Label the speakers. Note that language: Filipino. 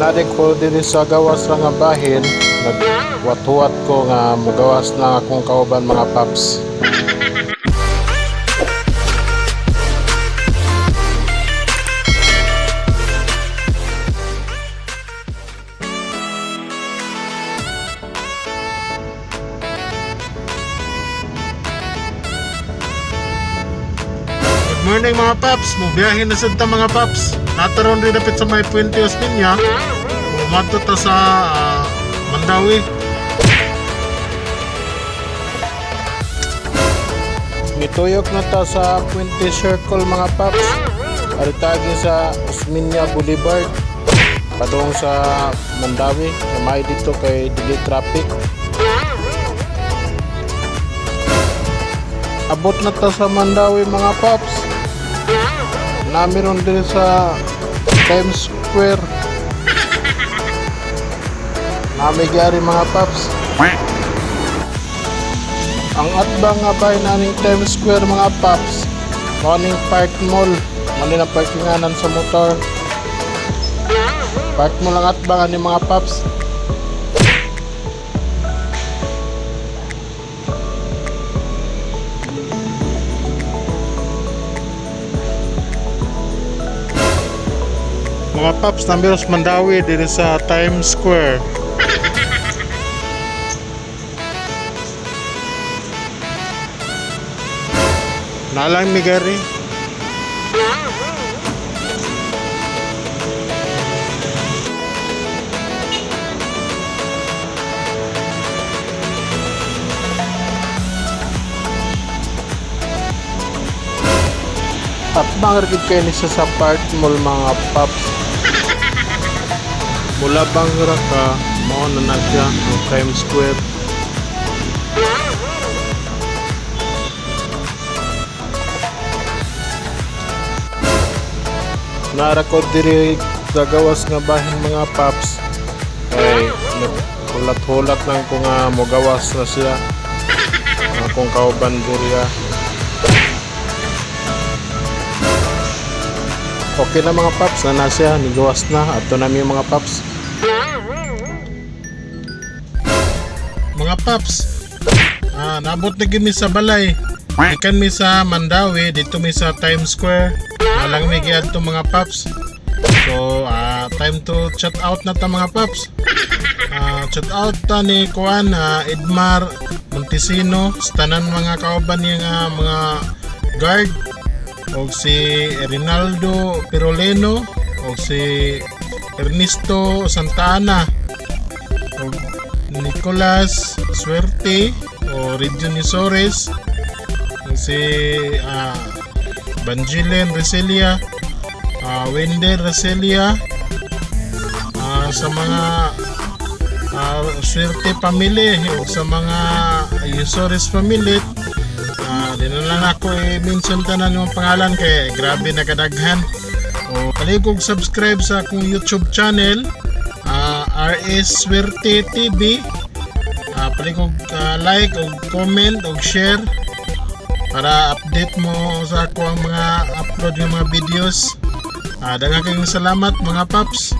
Speaker 1: Nadik ko diri sa gawas ra nga bahin, nagwat-huwat ko nga mugawas lang akong kauban mga paps. Good morning mga paps, mubiyahin na sad ta mga paps. Nataron rin dapit sa may Puente Osmeña. Umato ta sa Mandawi. Nituyok na ta sa Puente Circle mga paps. Aritagi sa Osmeña Boulevard. Padung sa Mandawi. Namay dito kay dili traffic. Abot na ta sa Mandawi mga paps. Namiron din sa Times Square. Namigari mga paps. Ang atbang nga bay naning Times Square mga paps, maning Park Mall, maning ang parkinganan sa motor. Park Mall ang atbang ni mga paps. Mga paps, namiros Mandawi diri sa Times Square. Nalang migari. At mangirgid kayo ni sa Park Mall mga paps. Mula Bangra ka, mao na siya ang Times Square. Narakod diri sa gawas nga bahin mga paps. Ay hulat-hulat lang ko nga mogawas na siya. Akong kauban diri. Okay na mga paps, na siya, nigawas na. Ato na yung mga paps. Mga paps, nabot na gini sa balay. Ikan mi sa Mandawi, dito mi sa Times Square. Alang mi giyad to mga paps. So, time to chat out na ta mga paps. Chat out ta ni Kuan, Edmar Montesino, tanan mga kauban niya mga guard. O si Rinaldo Piroleno, o si Ernesto Santana, o Nicolas Suerte, o Region Isores, o si Banjilen Reselia, Wender Reselia, sa mga Suerte family, o sa mga Isores family. Di na lang ako i-mention tanan yung pangalan kay grabe na kadaghan. O kaligog subscribe sa akong YouTube channel, RS Suerte TV. Paligog like o comment o share para update mo sa ako ang mga upload yung mga videos. Daghang kayong salamat mga paps.